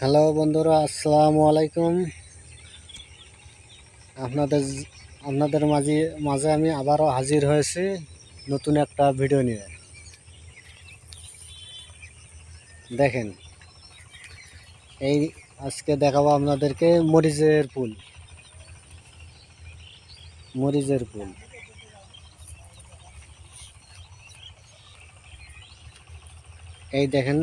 Hello বন্ধুরা, আসসালামু আলাইকুম। আপনাদের আপনাদের মাঝে মাঝে আমি আবারও হাজির হয়েছি নতুন একটা ভিডিও নিয়ে। দেখেন, এই আজকে দেখাবো আপনাদেরকে মরিচের ফুল। মরিচের ফুল এই দেখেন,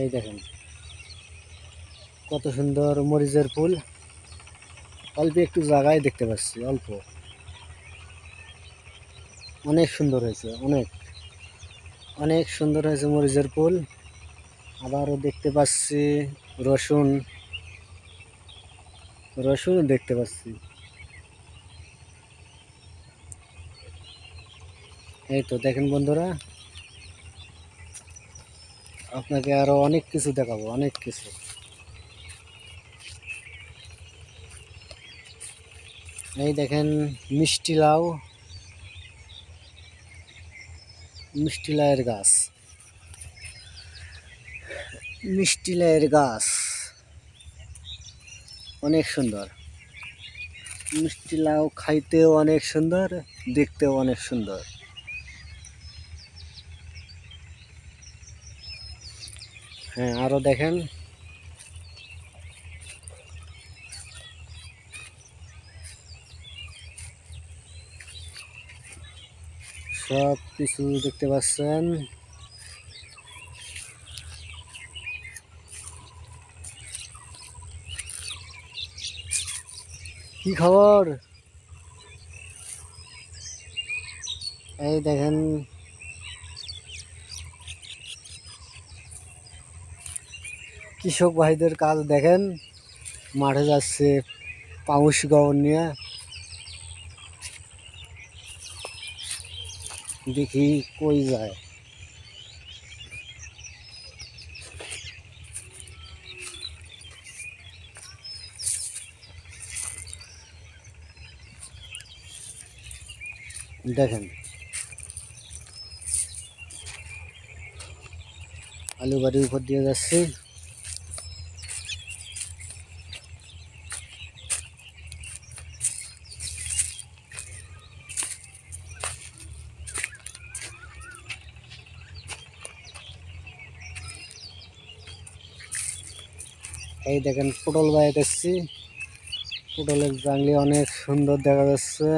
এই দেখেন কত সুন্দর মরিচের ফুল। অল্প একটু জায়গায় দেখতে পাচ্ছি, অল্প অনেক সুন্দর হয়েছে, অনেক অনেক সুন্দর হয়েছে মরিচের ফুল। আবারও দেখতে পাচ্ছি রসুন, রসুন দেখতে পাচ্ছি। এই তো দেখেন বন্ধুরা, আপনাকে আরো অনেক কিছু দেখাবো, অনেক কিছু। এই দেখেন মিষ্টি লাউ, মিষ্টি লাউয়ের গাছ, মিষ্টি লাউয়ের গাছ অনেক সুন্দর। মিষ্টি লাউ খাইতেও অনেক সুন্দর, দেখতেও অনেক সুন্দর। হ্যাঁ, আরো দেখেন সব কিছু দেখতে পাচ্ছেন। কি খবর? এই দেখেন কৃষক ভাইদের কাজ দেখেন, মাঠে যাচ্ছে পাউস গবর নিয়ে। দেখি কই যায়। দেখেন আলু বাড়ির উপর দিয়ে যাচ্ছে। এই দেখেন পটল বাইতে এসছি, পটলের জাংলি অনেক সুন্দর দেখা যাচ্ছে।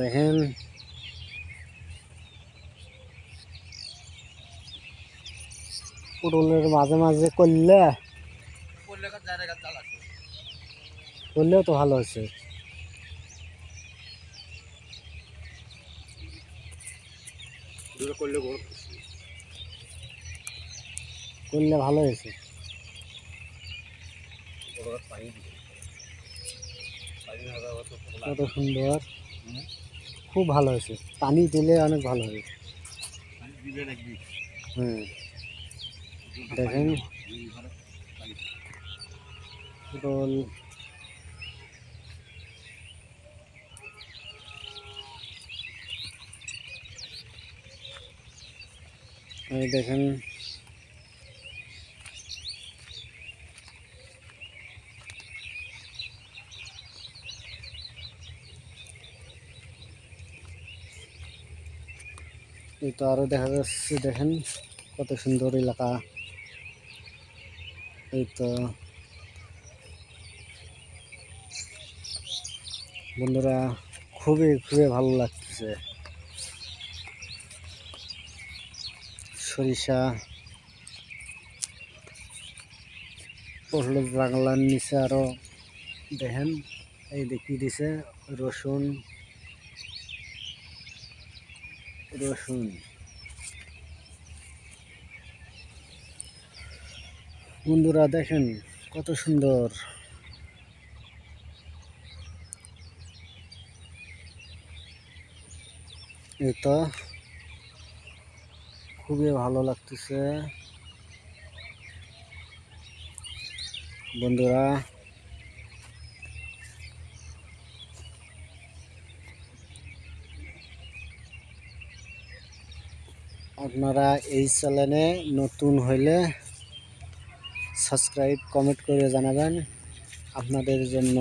দেখেন পটলের মাঝে মাঝে করলেও তো ভালো হচ্ছে। করলে ভালো হয়েছে। কত সুন্দর, খুব ভালো হয়েছে। পানি দিলে অনেক ভালো হবে। হ্যাঁ, দেখেন পটল এই দেখেন এই তো আরো দেখা যাচ্ছে। দেখেন কত সুন্দর এলাকা। এই তো বন্ধুরা, খুবই খুবই ভালো লাগতেছে। সরিষা পটলের বাংলার নিচে আরো দেখেন, এই দেখিয়ে দিছে রসুন, রসুন। বন্ধুরা দেখেন কত সুন্দর। এই তো খুবই ভালো লাগতেছে। বন্ধুরা, আপনারা এই চ্যানেলে নতুন হইলে সাবস্ক্রাইব কমেন্ট করে জানাবেন। আপনাদের জন্য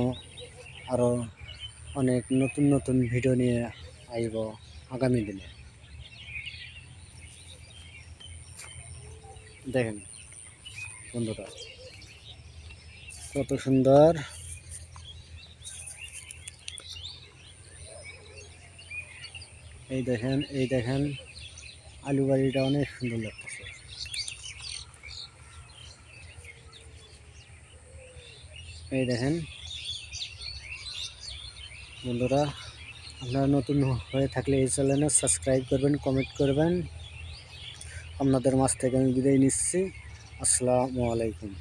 আরও অনেক নতুন নতুন ভিডিও নিয়ে আইব আগামী দিনে। দেখেন বন্ধুরা কত সুন্দর, এই দেখেন আলু বাড়িটা অনেক সুন্দর লাগতেছে। এই দেখেন বন্ধুরা, আপনারা নতুন হয়ে থাকলে এই চ্যানেলে সাবস্ক্রাইব করবেন, কমেন্ট করবেন। আপনাদের মাঝ থেকে আমি বিদায় নিচ্ছি। আসসালামু আলাইকুম।